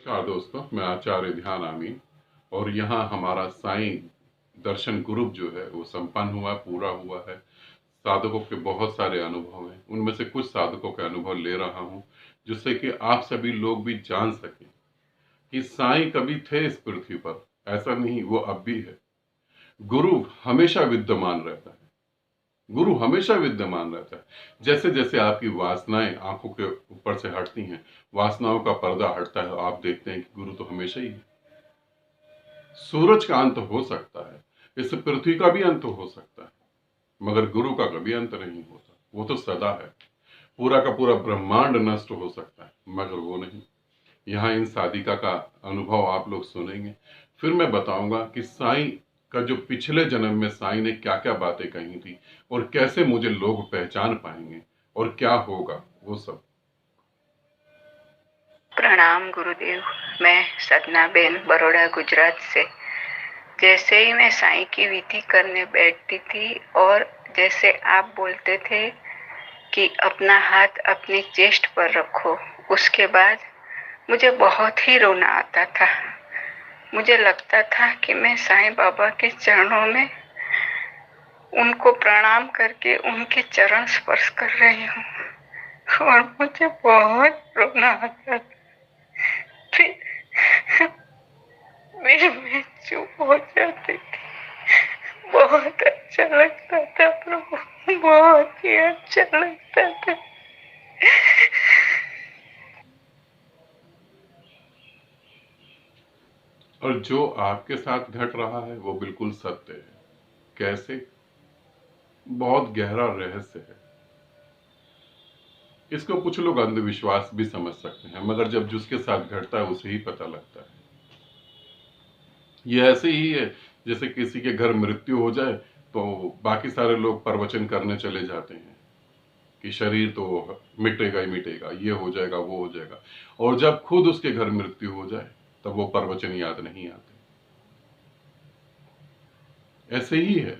नमस्कार दोस्तों, मैं आचार्य ध्यान आमीन। और यहाँ हमारा साईं दर्शन ग्रुप जो है वो संपन्न हुआ, पूरा हुआ है। साधकों के बहुत सारे अनुभव हैं, उनमें से कुछ साधकों के अनुभव ले रहा हूँ, जिससे कि आप सभी लोग भी जान सकें कि साईं कभी थे इस पृथ्वी पर, ऐसा नहीं, वो अब भी है। गुरु हमेशा विद्यमान रहता है। गुरु हमेशा विद्यमान रहता है। जैसे जैसे आपकी वासनाएं आंखों के ऊपर से हटती हैं, वासनाओं का पर्दा हटता है, आप देखते हैं कि गुरु तो हमेशा ही है। सूरज का अंत हो सकता है, इस पृथ्वी का भी अंत हो सकता है, मगर गुरु का कभी अंत नहीं होता। वो तो सदा है। पूरा का पूरा ब्रह्मांड नष्ट हो सकता है, मगर वो नहीं। यहाँ इन साधिका का अनुभव आप लोग सुनेंगे, फिर मैं बताऊंगा कि साईं का जो पिछले जन्म में साईं ने क्या क्या बातें कही थी और कैसे मुझे लोग पहचान पाएंगे और क्या होगा वो सब। प्रणाम गुरुदेव। मैं सदना बेन बड़ौदा गुजरात से। जैसे ही मैं साईं की विधि करने बैठती थी और जैसे आप बोलते थे कि अपना हाथ अपनी चेस्ट पर रखो, उसके बाद मुझे बहुत ही रोना आता था। मुझे लगता था कि मैं साईं बाबा के चरणों में उनको प्रणाम करके उनके चरण स्पर्श कर रही हूँ और मुझे बहुत रोना आता था। फिर मैं चुप हो जाती थी। बहुत अच्छा लगता था प्रभु, बहुत ही अच्छा लगता था। और जो आपके साथ घट रहा है वो बिल्कुल सत्य है। कैसे? बहुत गहरा रहस्य है। इसको कुछ लोग अंधविश्वास भी समझ सकते हैं, मगर जब जिसके साथ घटता है उसे ही पता लगता है। ये ऐसे ही है जैसे किसी के घर मृत्यु हो जाए तो बाकी सारे लोग प्रवचन करने चले जाते हैं कि शरीर तो मिटेगा ही मिटेगा, ये हो जाएगा वो हो जाएगा, और जब खुद उसके घर मृत्यु हो जाए तब वो प्रवचन याद नहीं आते। ऐसे ही है,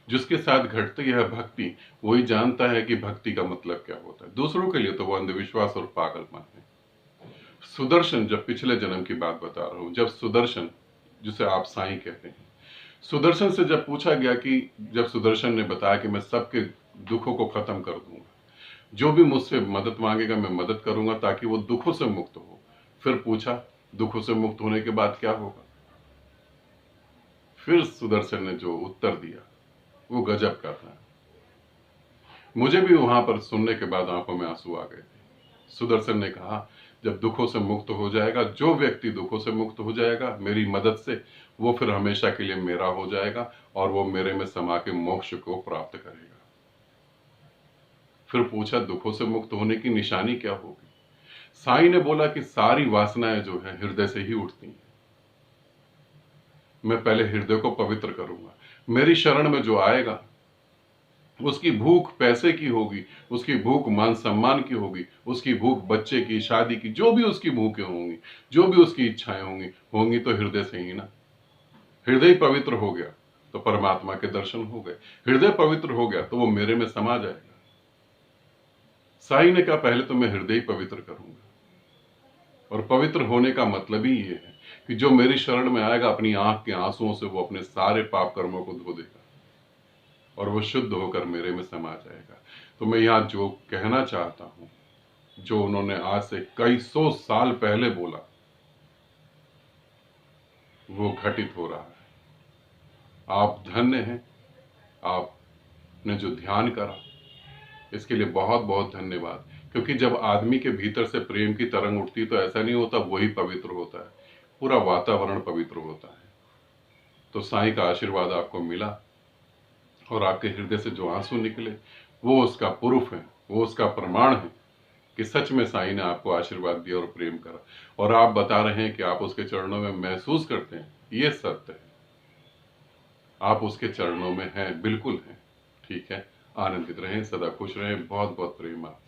जिसके साथ घटती है भक्ति वही जानता है कि भक्ति का मतलब क्या होता है। दूसरों के लिए तो वो अंधविश्वास और पागलपन है। सुदर्शन, जब पिछले जन्म की बात बता रहा हूं, जब सुदर्शन, जिसे आप साईं कहते हैं, सुदर्शन से जब पूछा गया कि जब सुदर्शन ने बताया कि मैं सबके दुखों को खत्म कर दूंगा, जो भी मुझसे मदद मांगेगा मैं मदद करूंगा ताकि वो दुखों से मुक्त हो। फिर पूछा दुखों से मुक्त होने के बाद क्या होगा? फिर सुदर्शन ने जो उत्तर दिया वो गजब का था। मुझे भी वहां पर सुनने के बाद आंखों में आंसू आ गए थे। सुदर्शन ने कहा जब दुखों से मुक्त हो जाएगा, जो व्यक्ति दुखों से मुक्त हो जाएगा मेरी मदद से, वो फिर हमेशा के लिए मेरा हो जाएगा और वो मेरे में समा के मोक्ष को प्राप्त करेगा। फिर पूछा दुखों से मुक्त होने की निशानी क्या होगी? साईं ने बोला कि सारी वासनाएं जो है हृदय से ही उठती हैं। मैं पहले हृदय को पवित्र करूंगा। मेरी शरण में जो आएगा उसकी भूख पैसे की होगी, उसकी भूख मान सम्मान की होगी, उसकी भूख बच्चे की, शादी की, जो भी उसकी भूखें होंगी, जो भी उसकी इच्छाएं होंगी, होंगी तो हृदय से ही ना। हृदय पवित्र हो गया तो परमात्मा के दर्शन हो गए। हृदय पवित्र हो गया तो वो मेरे में समा जाएगा। साईं ने कहा पहले तो मैं हृदय पवित्र करूंगा, और पवित्र होने का मतलब ही ये है कि जो मेरी शरण में आएगा अपनी आंख के आंसुओं से वो अपने सारे पाप कर्मों को धो देगा और वो शुद्ध होकर मेरे में समा जाएगा। तो मैं यहाँ जो कहना चाहता हूं, जो उन्होंने आज से कई सौ साल पहले बोला, वो घटित हो रहा है। आप धन्य हैं, आपने जो ध्यान करा इसके लिए बहुत बहुत धन्यवाद। क्योंकि जब आदमी के भीतर से प्रेम की तरंग उठती तो ऐसा नहीं होता वही पवित्र होता है, पूरा वातावरण पवित्र होता है। तो साईं का आशीर्वाद आपको मिला और आपके हृदय से जो आंसू निकले वो उसका प्रूफ है, वो उसका प्रमाण है कि सच में साईं ने आपको आशीर्वाद दिया और प्रेम करा। और आप बता रहे हैं कि आप उसके चरणों में महसूस करते हैं, ये सत्य है। आप उसके चरणों में हैं, बिल्कुल हैं। ठीक है, आनंदित रहें, सदा खुश रहें। बहुत बहुत प्रेम आप।